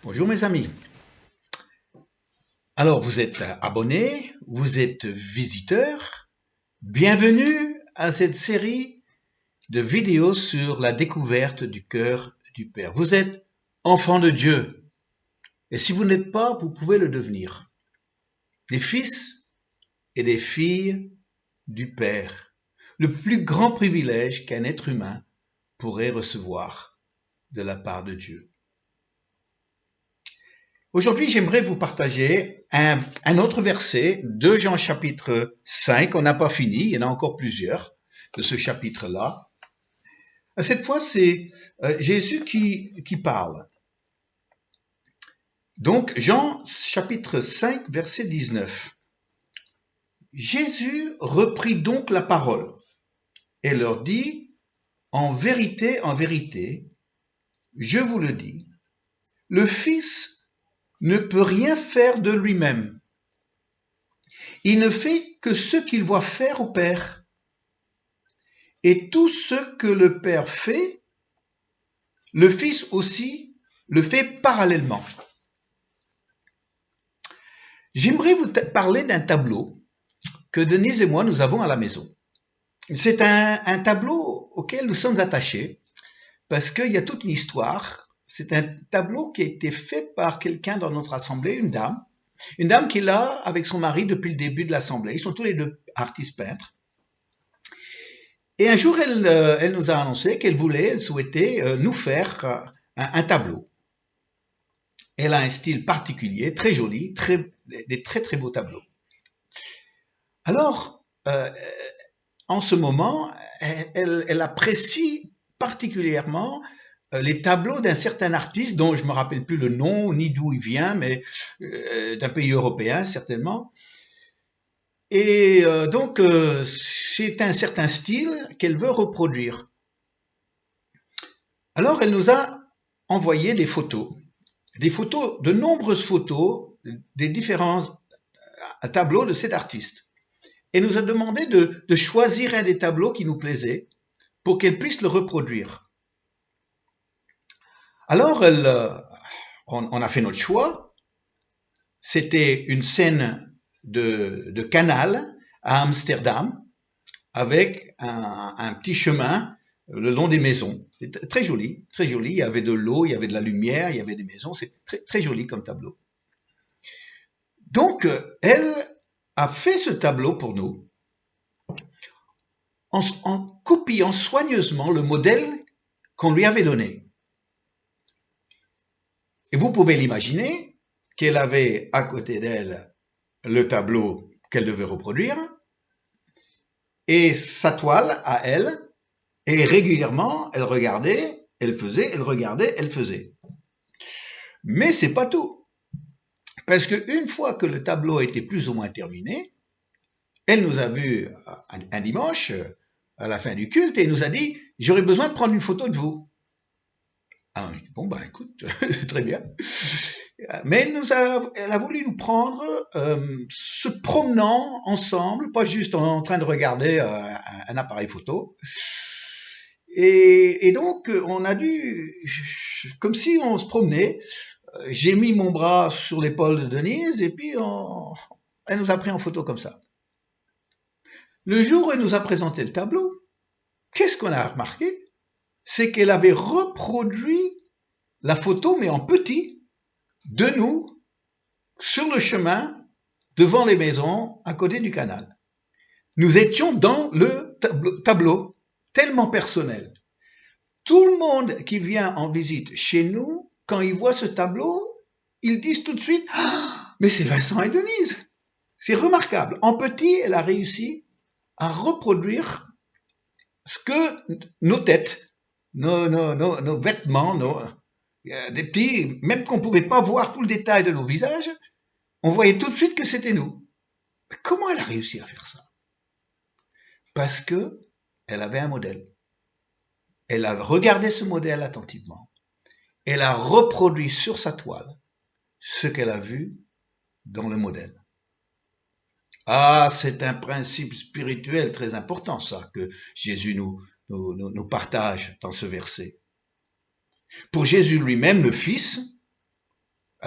Bonjour mes amis. Alors vous êtes abonnés, vous êtes visiteurs. Bienvenue à cette série de vidéos sur la découverte du cœur du Père. Vous êtes enfants de Dieu. Et si vous n'êtes pas, vous pouvez le devenir. Des fils et des filles du Père. Le plus grand privilège qu'un être humain pourrait recevoir de la part de Dieu. Aujourd'hui, j'aimerais vous partager un autre verset de Jean chapitre 5. On n'a pas fini, il y en a encore plusieurs de ce chapitre-là. Cette fois, c'est Jésus qui parle. Donc, Jean chapitre 5, verset 19. Jésus reprit donc la parole et leur dit, en vérité, je vous le dis, le Fils ne peut rien faire de lui-même. Il ne fait que ce qu'il voit faire au Père. Et tout ce que le Père fait, le Fils aussi le fait parallèlement. J'aimerais vous parler d'un tableau que Denise et moi nous avons à la maison. C'est un tableau auquel nous sommes attachés parce qu'il y a toute une histoire. C'est un tableau qui a été fait par quelqu'un dans notre assemblée, une dame qui est là avec son mari depuis le début de l'assemblée. Ils sont tous les deux artistes peintres. Et un jour, elle nous a annoncé qu'elle souhaitait nous faire un tableau. Elle a un style particulier, très joli, des très beaux tableaux. Alors, en ce moment, elle apprécie particulièrement les tableaux d'un certain artiste dont je ne me rappelle plus le nom ni d'où il vient, mais d'un pays européen certainement. Et donc, c'est un certain style qu'elle veut reproduire. Alors, elle nous a envoyé des photos, de nombreuses photos des différents tableaux de cet artiste. Et nous a demandé de choisir un des tableaux qui nous plaisait pour qu'elle puisse le reproduire. Alors, on a fait notre choix. C'était une scène de canal à Amsterdam avec un petit chemin le long des maisons. C'était très joli, très joli. Il y avait de l'eau, il y avait de la lumière, il y avait des maisons. C'est très joli comme tableau. Donc, elle a fait ce tableau pour nous en copiant soigneusement le modèle qu'on lui avait donné. Et vous pouvez l'imaginer qu'elle avait à côté d'elle le tableau qu'elle devait reproduire et sa toile à elle, et régulièrement, elle regardait, elle faisait, elle regardait, elle faisait. Mais c'est pas tout. Parce qu'une fois que le tableau était plus ou moins terminé, elle nous a vus un dimanche, à la fin du culte, et nous a dit « J'aurais besoin de prendre une photo de vous ». Alors, je dis « Bon, ben écoute, très bien ». Mais elle a voulu nous prendre se promenant ensemble, pas juste en train de regarder un appareil photo. Et donc, on a dû, comme si on se promenait, j'ai mis mon bras sur l'épaule de Denise et puis elle nous a pris en photo comme ça. Le jour où elle nous a présenté le tableau, qu'est-ce qu'on a remarqué? C'est qu'elle avait reproduit la photo, mais en petit, de nous, sur le chemin, devant les maisons, à côté du canal. Nous étions dans le tableau, tellement personnel. Tout le monde qui vient en visite chez nous, quand ils voient ce tableau, ils disent tout de suite « Ah, mais c'est Vincent et Denise !» C'est remarquable. En petit, elle a réussi à reproduire ce que nos têtes, nos vêtements, des petits, même qu'on ne pouvait pas voir tout le détail de nos visages, on voyait tout de suite que c'était nous. Mais comment elle a réussi à faire ça? Parce que elle avait un modèle. Elle a regardé ce modèle attentivement. Elle a reproduit sur sa toile ce qu'elle a vu dans le modèle. Ah, c'est un principe spirituel très important, ça, que Jésus nous partage dans ce verset. Pour Jésus lui-même, le Fils,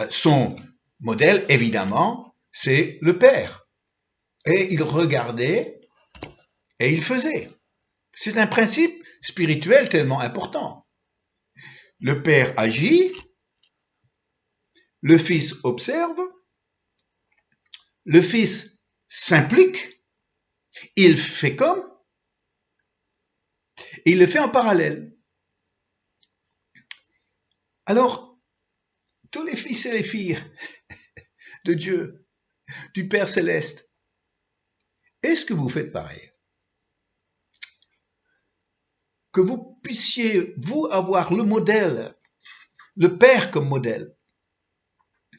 Son modèle, évidemment, c'est le Père. Et il regardait et il faisait. C'est un principe spirituel tellement important. Le Père agit, le Fils observe, le Fils s'implique, il fait comme, et il le fait en parallèle. Alors, tous les fils et les filles de Dieu, du Père céleste, est-ce que vous faites pareil? Que vous puissiez, vous, avoir le modèle, le Père comme modèle.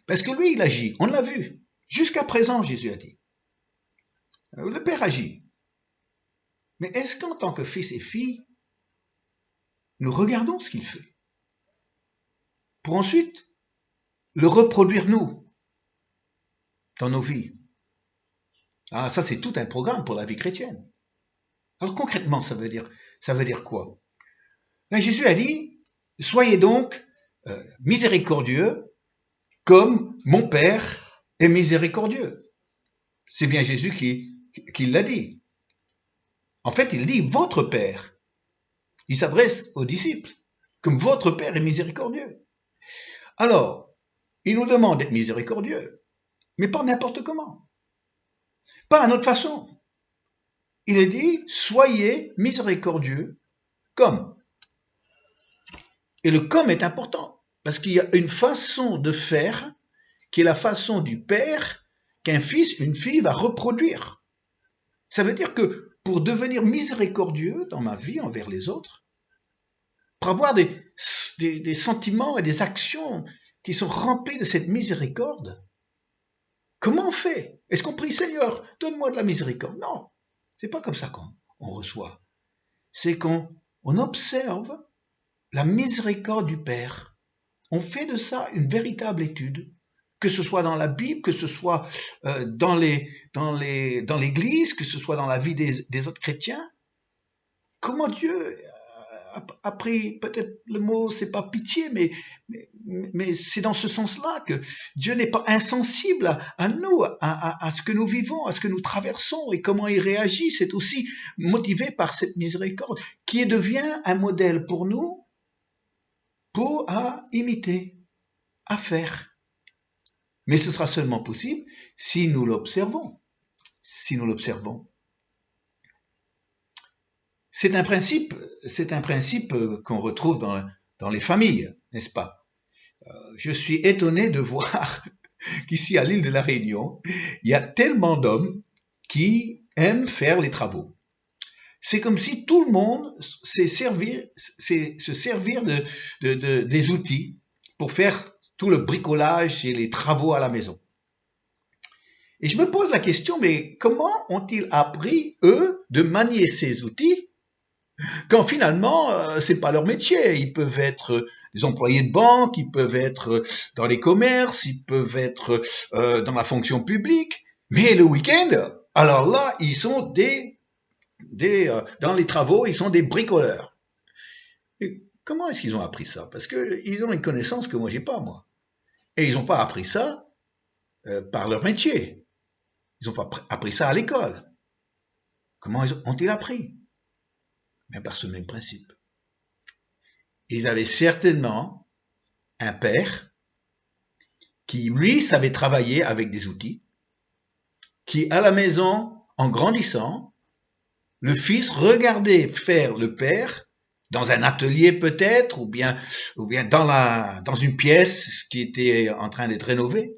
Parce que lui, il agit, on l'a vu. Jusqu'à présent, Jésus a dit. Le Père agit. Mais est-ce qu'en tant que fils et filles, nous regardons ce qu'il fait pour ensuite le reproduire nous dans nos vies? Ah, ça c'est tout un programme pour la vie chrétienne. Alors concrètement, ça veut dire quoi? Ben, Jésus a dit, soyez donc miséricordieux comme mon Père est miséricordieux. C'est bien Jésus qui l'a dit. En fait, il dit votre Père. Il s'adresse aux disciples, comme votre Père est miséricordieux. Alors, il nous demande d'être miséricordieux, mais pas n'importe comment, pas à notre façon. Il est dit, soyez miséricordieux comme. Et le comme est important, parce qu'il y a une façon de faire qui est la façon du Père qu'un fils, une fille va reproduire. Ça veut dire que pour devenir miséricordieux dans ma vie envers les autres, pour avoir des sentiments et des actions qui sont remplis de cette miséricorde, comment on fait? Est-ce qu'on prie Seigneur, donne-moi de la miséricorde? Non, c'est pas comme ça qu'on reçoit. C'est qu'on observe la miséricorde du Père. On fait de ça une véritable étude, que ce soit dans la Bible, que ce soit dans l'Église, que ce soit dans la vie des autres chrétiens. Comment Dieu a pris, peut-être le mot, c'est pas pitié, mais c'est dans ce sens-là que Dieu n'est pas insensible à nous, à ce que nous vivons, à ce que nous traversons et comment il réagit. C'est aussi motivé par cette miséricorde qui devient un modèle pour nous, à imiter, à faire. Mais ce sera seulement possible si nous l'observons. Si nous l'observons. C'est un principe qu'on retrouve dans les familles, n'est-ce pas? Je suis étonné de voir qu'ici à l'île de la Réunion, il y a tellement d'hommes qui aiment faire les travaux. C'est comme si tout le monde sait se servir des outils pour faire tout le bricolage et les travaux à la maison. Et je me pose la question, mais comment ont-ils appris, eux, de manier ces outils quand finalement, c'est pas leur métier? Ils peuvent être des employés de banque, ils peuvent être dans les commerces, ils peuvent être dans la fonction publique, mais le week-end, alors là, ils sont dans les travaux, ils sont des bricoleurs. Et comment est-ce qu'ils ont appris ça? Parce qu'ils ont une connaissance que moi j'ai pas, moi. Et ils n'ont pas appris ça par leur métier. Ils n'ont pas appris ça à l'école. Comment ont-ils appris? Bien par ce même principe. Ils avaient certainement un père qui, lui, savait travailler avec des outils, qui, à la maison, en grandissant, le fils regardait faire le père dans un atelier peut-être, ou bien dans une pièce qui était en train d'être rénovée.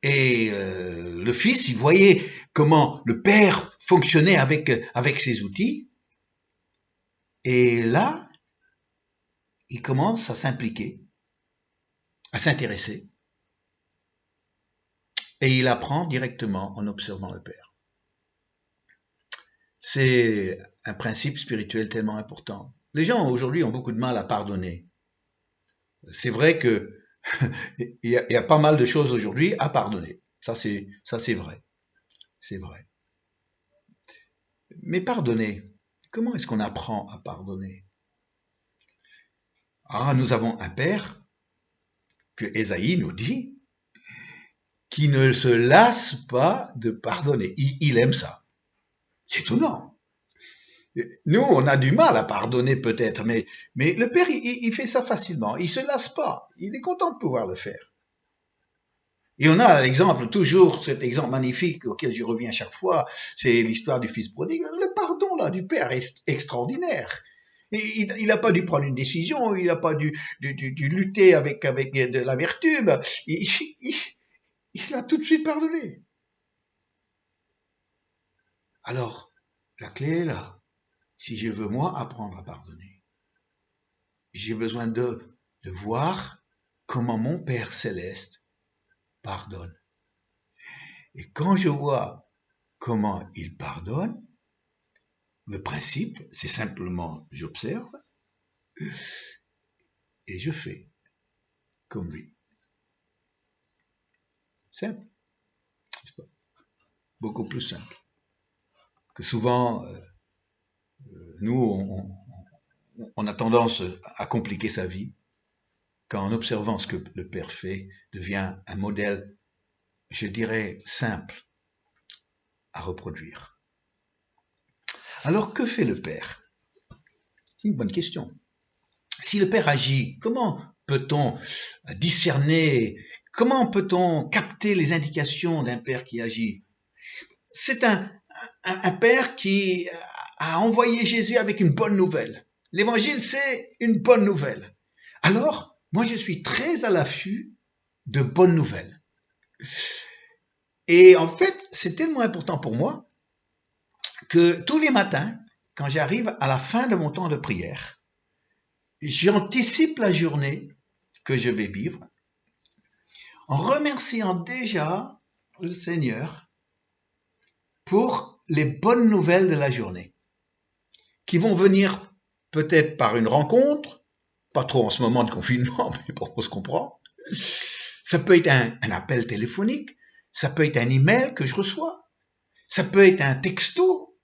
Et le fils, il voyait comment le père fonctionnait avec ses outils. Et là, il commence à s'impliquer, à s'intéresser. Et il apprend directement en observant le Père. C'est un principe spirituel tellement important. Les gens aujourd'hui ont beaucoup de mal à pardonner. C'est vrai que il y a pas mal de choses aujourd'hui à pardonner. Ça c'est vrai. C'est vrai. Mais pardonner, comment est-ce qu'on apprend à pardonner? Ah, nous avons un Père que Ésaïe nous dit qu'il ne se lasse pas de pardonner. Il aime ça. C'est étonnant. Nous, on a du mal à pardonner peut-être, mais le Père, il fait ça facilement. Il se lasse pas. Il est content de pouvoir le faire. Et on a l'exemple, toujours cet exemple magnifique auquel je reviens chaque fois, c'est l'histoire du fils prodigue. Le pardon là du Père est extraordinaire. Il n'a pas dû prendre une décision, il n'a pas dû lutter avec de la vertu, il a tout de suite pardonné. Alors, la clé est là. Si je veux, moi, apprendre à pardonner, j'ai besoin de voir comment mon Père céleste pardonne. Et quand je vois comment il pardonne, le principe, c'est simplement j'observe et je fais comme lui. Simple, n'est-ce pas? Beaucoup plus simple. Que souvent, nous, on a tendance à compliquer sa vie quand en observant ce que le Père fait, devient un modèle, je dirais, simple à reproduire. Alors, que fait le Père? C'est une bonne question. Si le Père agit, comment peut-on discerner, comment peut-on capter les indications d'un Père qui agit? C'est un Père qui a envoyé Jésus avec une bonne nouvelle. L'évangile, c'est une bonne nouvelle. Alors, moi, je suis très à l'affût de bonnes nouvelles. Et en fait, c'est tellement important pour moi que tous les matins, quand j'arrive à la fin de mon temps de prière, j'anticipe la journée que je vais vivre en remerciant déjà le Seigneur pour les bonnes nouvelles de la journée, qui vont venir peut-être par une rencontre, pas trop en ce moment de confinement, mais bon, on se comprend. Ça peut être un appel téléphonique, ça peut être un email que je reçois, ça peut être un texto,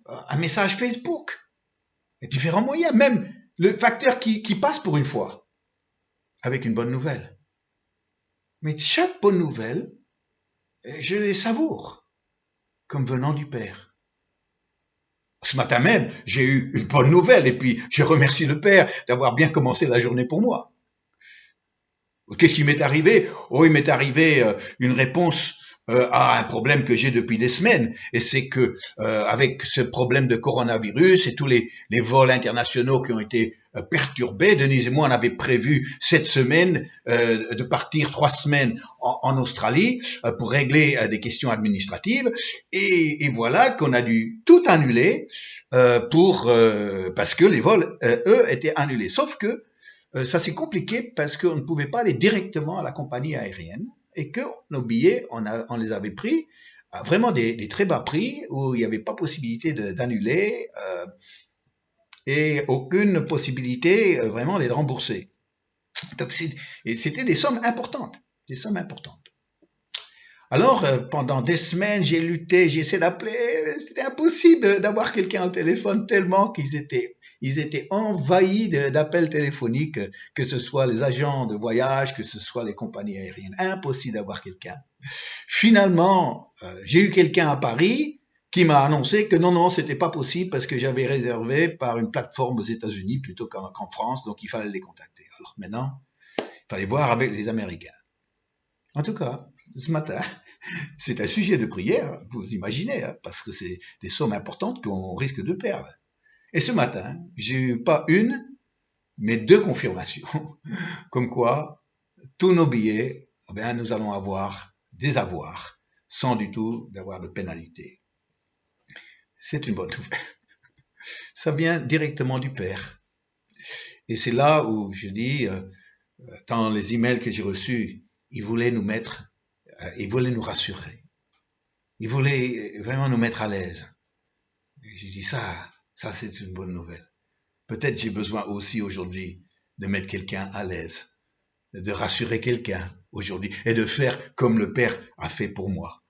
un message Facebook, différents moyens, même le facteur qui passe pour une fois, avec une bonne nouvelle. Mais chaque bonne nouvelle, je les savoure comme venant du Père. Ce matin même, j'ai eu une bonne nouvelle et puis je remercie le Père d'avoir bien commencé la journée pour moi. Qu'est-ce qui m'est arrivé? Oh, il m'est arrivé une réponse à un problème que j'ai depuis des semaines. Et c'est que avec ce problème de coronavirus et tous les vols internationaux qui ont été perturbés, Denise et moi, on avait prévu cette semaine de partir 3 semaines en Australie pour régler des questions administratives. Et voilà qu'on a dû tout annuler parce que les vols, eux, étaient annulés. Sauf que ça c'est compliqué parce qu'on ne pouvait pas aller directement à la compagnie aérienne et que nos billets, on les avait pris à vraiment des très bas prix où il n'y avait pas possibilité d'annuler et aucune possibilité vraiment de les rembourser. Donc c'était des sommes importantes, des sommes importantes. Alors, pendant des semaines, j'ai lutté, j'ai essayé d'appeler, c'était impossible d'avoir quelqu'un au téléphone tellement qu'ils étaient envahis d'appels téléphoniques, que ce soit les agents de voyage, que ce soit les compagnies aériennes. Impossible d'avoir quelqu'un. Finalement, j'ai eu quelqu'un à Paris qui m'a annoncé que non, c'était pas possible parce que j'avais réservé par une plateforme aux États-Unis plutôt qu'en France, donc il fallait les contacter. Alors maintenant, il fallait voir avec les Américains. En tout cas, ce matin, c'est un sujet de prière, vous imaginez, hein, parce que c'est des sommes importantes qu'on risque de perdre. Et ce matin, j'ai eu pas une, mais 2 confirmations, comme quoi tous nos billets, eh bien, nous allons avoir des avoirs, sans du tout d'avoir de pénalité. C'est une bonne nouvelle. Ça vient directement du Père. Et c'est là où je dis, dans les emails que j'ai reçus, il voulait nous mettre, il voulait nous rassurer. Il voulait vraiment nous mettre à l'aise. Et j'ai dit ça c'est une bonne nouvelle. Peut-être j'ai besoin aussi aujourd'hui de mettre quelqu'un à l'aise, de rassurer quelqu'un aujourd'hui et de faire comme le Père a fait pour moi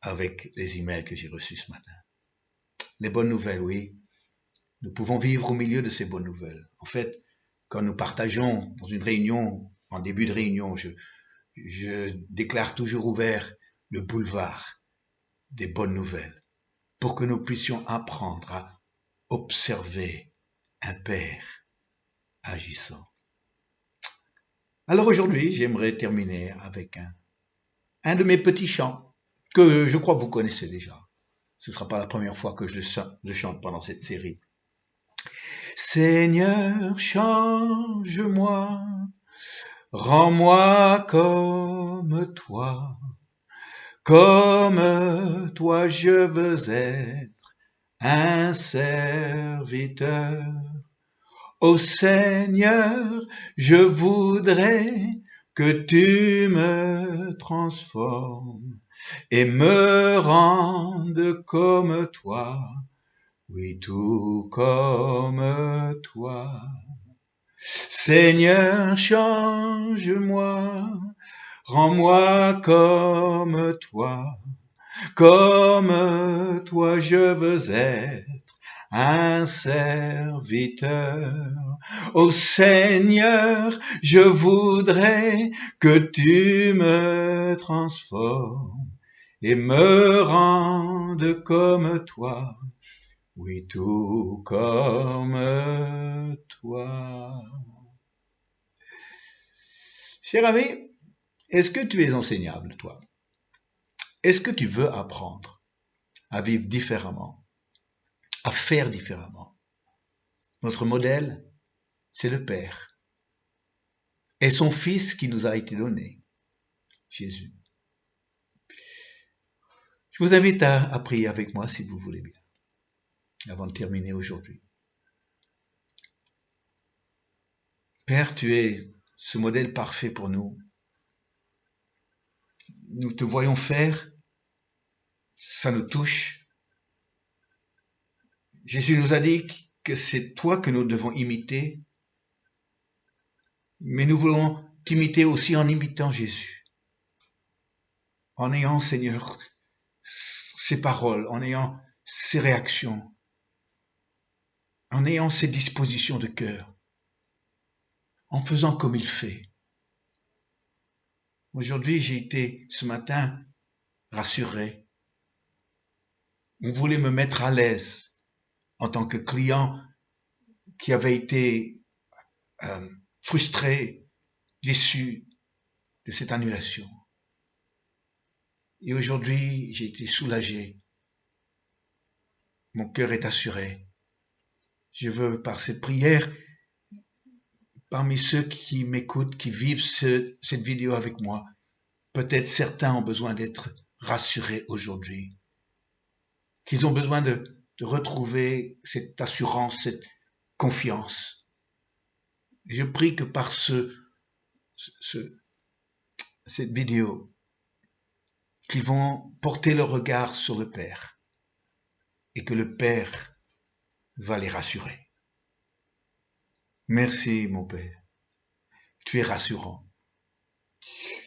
avec les emails que j'ai reçus ce matin. Les bonnes nouvelles, oui. Nous pouvons vivre au milieu de ces bonnes nouvelles. En fait, quand nous partageons dans une réunion En début de réunion, je déclare toujours ouvert le boulevard des bonnes nouvelles pour que nous puissions apprendre à observer un Père agissant. Alors aujourd'hui, j'aimerais terminer avec un de mes petits chants que je crois que vous connaissez déjà. Ce ne sera pas la première fois que je chante pendant cette série. Seigneur, change-moi, rends-moi comme toi je veux être un serviteur. Ô Seigneur, je voudrais que tu me transformes et me rendes comme toi, oui, tout comme toi. Seigneur, change-moi, rends-moi comme toi je veux être un serviteur. Ô Seigneur, je voudrais que tu me transformes et me rendes comme toi, oui, tout comme toi. Cher ami, est-ce que tu es enseignable, toi? Est-ce que tu veux apprendre à vivre différemment, à faire différemment? Notre modèle, c'est le Père et son Fils qui nous a été donné, Jésus. Je vous invite à prier avec moi si vous voulez bien, avant de terminer aujourd'hui. Père, tu es ce modèle parfait pour nous. Nous te voyons faire, ça nous touche. Jésus nous a dit que c'est toi que nous devons imiter, mais nous voulons t'imiter aussi en imitant Jésus. En ayant, Seigneur, ses paroles, en ayant ses réactions, en ayant ses dispositions de cœur, en faisant comme il fait. Aujourd'hui, j'ai été ce matin rassuré. On voulait me mettre à l'aise en tant que client qui avait été frustré, déçu de cette annulation. Et aujourd'hui, j'ai été soulagé. Mon cœur est assuré. Je veux, par cette prière, parmi ceux qui m'écoutent, qui vivent cette vidéo avec moi, peut-être certains ont besoin d'être rassurés aujourd'hui, qu'ils ont besoin de retrouver cette assurance, cette confiance. Et je prie que par cette vidéo, qu'ils vont porter leur regard sur le Père et que le Père va les rassurer. Merci, mon Père. Tu es rassurant.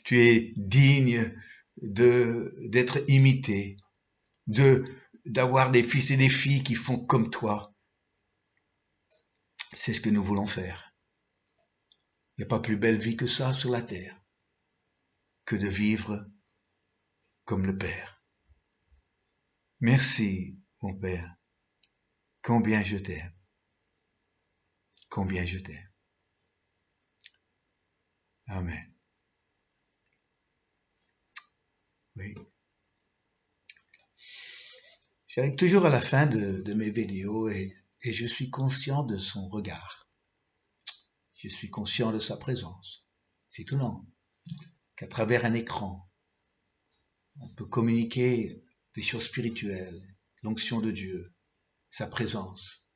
Tu es digne d'être imité, d'avoir des fils et des filles qui font comme toi. C'est ce que nous voulons faire. Il n'y a pas plus belle vie que ça sur la terre que de vivre comme le Père. Merci, mon Père. Combien je t'aime. Combien je t'aime. Amen. Oui. J'arrive toujours à la fin de mes vidéos et je suis conscient de son regard. Je suis conscient de sa présence. C'est tout non. Qu'à travers un écran, on peut communiquer des choses spirituelles, l'onction de Dieu, sa présence,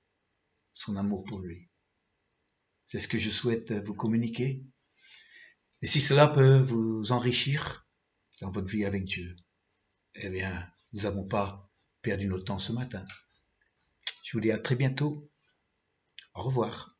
son amour pour lui. C'est ce que je souhaite vous communiquer. Et si cela peut vous enrichir dans votre vie avec Dieu, eh bien, nous n'avons pas perdu notre temps ce matin. Je vous dis à très bientôt. Au revoir.